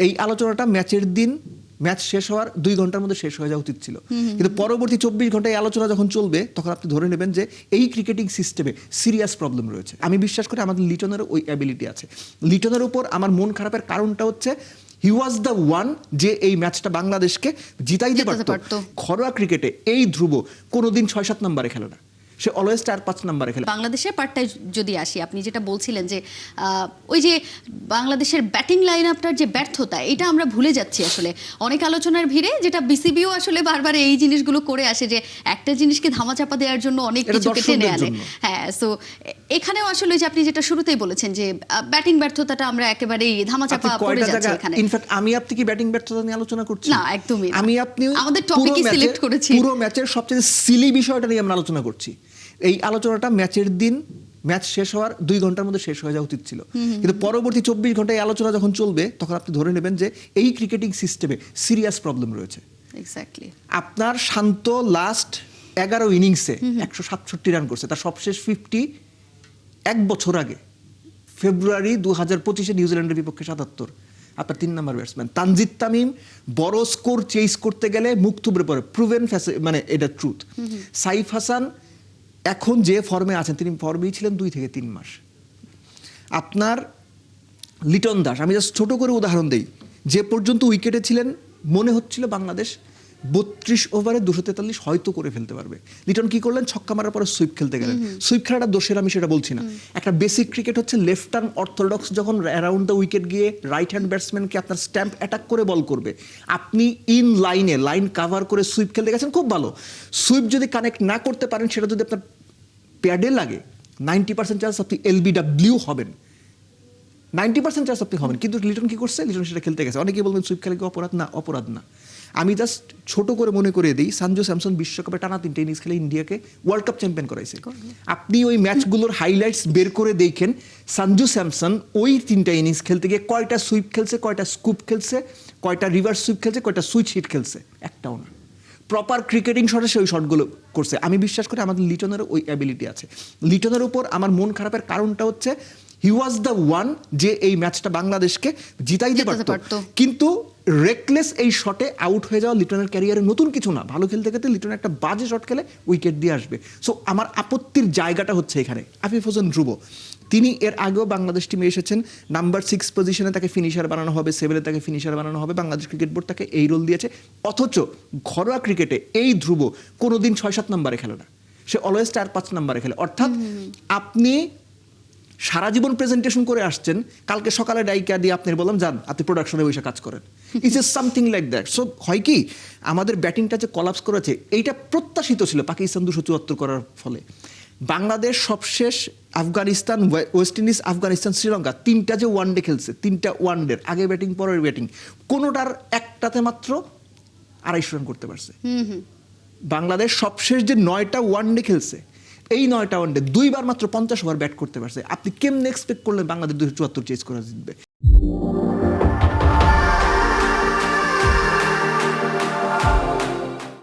এই আলোচনাটা ম্যাচের দিন ম্যাচ শেষ হওয়ার 2 ঘন্টার মধ্যে শেষ হয়ে যাওয়া উচিত ছিল, কিন্তু পরবর্তী 24 ঘন্টায় এই আলোচনা যখন চলবে তখন আপনি ধরে নেবেন যে এই ক্রিকেটিং সিস্টেমে সিরিয়াস প্রবলেম রয়েছে। আমি বিশ্বাস করি আমাদের লিটনের ওই অ্যাবিলিটি আছে। লিটনের উপর আমার মন খারাপের কারণটা হচ্ছে হি ওয়াজ দ্য ওয়ান যে এই ম্যাচটা বাংলাদেশকে জিতাইতে পারত। ঘরোয়া ক্রিকেটে এই ধ্রুব কোনোদিন 6-7 নম্বরে খেলে না, সে অলওয়েজ 4-5 নম্বরে খেলে। বাংলাদেশের পার্টটায় যদি আসি, আপনি যেটা বলছিলেন যে ওই যে বাংলাদেশের ব্যাটিং লাইন আপটার যে ব্যর্থতা, এটা আমরা ভুলে যাচ্ছি আসলে অনেক আলোচনার ভিড়ে, যেটা বিসিবিও আসলে বারবার এই জিনিসগুলো করে আসে যে একটা জিনিসকে ধামাচাপা দেওয়ার জন্য অনেক কিছুকে টেনে আনে। হ্যাঁ, সো এখানেও আসলে যে আপনি যেটা শুরুতেই বলেছেন যে ব্যাটিং ব্যর্থতাটা আমরা একেবারেই ধামাচাপা পড়ে যাচ্ছি এখানে। ইনফ্যাক্ট আমি আপনি কি ব্যাটিং ব্যর্থতা নিয়ে আলোচনা করছি? না, একদমই না। আমি আপনি আমাদের টপিকই সিলেক্ট করেছি, পুরো ম্যাচের সবচেয়ে সিলি বিষয়টা নিয়ে আমরা আলোচনা করছি। এই আলোচনাটা ম্যাচের দিন ম্যাচ শেষ হওয়ার 2 ঘন্টার মধ্যে শেষ হয়ে যাওয়া উচিত ছিল, কিন্তু পরবর্তী 24 ঘন্টায় এই আলোচনা যখন চলবে তখন আপনি ধরে নেবেন যে এই ক্রিকেটিং সিস্টেমে সিরিয়াস প্রবলেম রয়েছে। এক্স্যাক্টলি। আপনার শান্ত লাস্ট 11 ইনিংসে 167 রান করছে, তার সবশেষ 50 1 বছর আগে ফেব্রুয়ারি 2025-এ নিউজিল্যান্ডের বিপক্ষে 77। আপনার 3 নম্বর ব্যাটসম্যান তানজিদ তামিম বড় স্কোর চেজ করতে গেলে মুখ থুবড়ে পড়ে, প্রুভেন মানে এটা ট্রুথ। সাইফ হাসান এখন যে ফর্মে আছেন, তিনি ফর্মেই ছিলেন 2 থেকে 3 মাস। আপনার লিটন দাস, আমি জাস্ট ছোট করে উদাহরণ দেই, যে পর্যন্ত উইকেটে ছিলেন মনে হচ্ছিল বাংলাদেশ 32 ওভারে 243 হয়তো করে ফেলতে পারবে। লিটন কি করলেন? ছক্কা মারার পরে সুইপ খেলতে গেলেন। সুইপ খেলাটা দোষের আমি সেটা বলছি না, একটা বেসিক ক্রিকেট হচ্ছে লেফট আর্ম অর্থোডক্স যখন অ্যারাউন্ড দ্য উইকেট গিয়ে রাইট হ্যান্ড ব্যাটসম্যানকে আপনার স্ট্যাম্প অ্যাটাক করে বল করবে, আপনি ইন লাইনে লাইন কাভার করে সুইপ খেলতে গেছেন, খুব ভালো। সুইপ যদি কানেক্ট না করতে পারেন, সেটা যদি আপনার প্যাডে লাগে, 90% চান্স আপনি LBW হবেন, 90% চান্স আপনি হবেন। কিন্তু লিটন কি করছে? লিটন সেটা খেলতে গেছে। অনেকেই বলবেন সুইপ খেলে কি অপরাধ? না, অপরাধ না। আমি জাস্ট ছোট করে মনে করে দিই, সঞ্জু স্যামসন বিশ্বকাপে টানা 3টে ইনিংস খেলে ইন্ডিয়াকে ওয়ার্ল্ড কাপ চ্যাম্পিয়ন করাইছে। আপনি ওই ম্যাচগুলোর হাইলাইটস বের করে দেখেন, সঞ্জু স্যামসন ওই 3টা ইনিংস খেলতে গিয়ে কয়টা সুইপ খেলছে, কয়টা স্কুপ খেলছে, কয়টা রিভার্স সুইপ খেলছে, কয়টা সুইচ হিট খেলছে? একটাও না। প্রপার ক্রিকেটিং শটে সে ওই শটগুলো করছে। আমি বিশ্বাস করি আমাদের লিটনের ওই অ্যাবিলিটি আছে। লিটনের উপর আমার মন খারাপের কারণটা হচ্ছে হি ওয়াজ দ্য ওয়ান যে এই ম্যাচটা বাংলাদেশকে জিতাইতে পারত, কিন্তু রেকলেস এই শটে আউট হয়ে যাওয়া লিটনের ক্যারিয়ারে নতুন কিছু না। ভালো খেলতে খেলতে লিটন একটা বাজে শট খেলে উইকেট দিয়ে আসবে। সো আমার আপত্তির জায়গাটা হচ্ছে এখানে। আফিফ হোসেন ধ্রুব, তিনি এর আগেও বাংলাদেশ টিমে এসেছেন, নাম্বার 6 পজিশনে তাকে ফিনিশার বানানো হবে, 7-এ তাকে ফিনিশার বানানো হবে, বাংলাদেশ ক্রিকেট বোর্ড তাকে এই রোল দিয়েছে। অথচ ঘরোয়া ক্রিকেটে এই ধ্রুব কোনোদিন 6-7 নম্বরে খেলে না, সে অলওয়েজ 4-5 নম্বরে খেলে। অর্থাৎ আপনি সারা জীবন প্রেজেন্টেশন করে আসছেন, কালকে সকালে ডাইকা দিয়ে আপনি বললাম যান আপনি প্রোডাকশনে বসে কাজ করেন। It's is something like that. So হয় কি, আমাদের ব্যাটিংটা যে কলাপস করেছে, এইটা প্রত্যাশিত ছিল পাকিস্তান 274 করার ফলে। বাংলাদেশ সবশেষ আফগানিস্তান, ওয়েস্ট ইন্ডিজ, আফগানিস্তান, শ্রীলঙ্কা 3টা যে ওয়ানডে খেলছে, 3টা ওয়ানডের আগে ব্যাটিং পরের ব্যাটিং, কোনোটার একটাতে মাত্র 250 রান করতে পারছে। বাংলাদেশ সবশেষ যে 9টা ওয়ানডে খেলছে, এই 9টা ওয়ানডে 2 বার মাত্র 50 ওভার ব্যাট করতে পারছে। আপনি কেমনে এক্সপেক্ট করলেন বাংলাদেশ 274 চেজ করে জিতবে?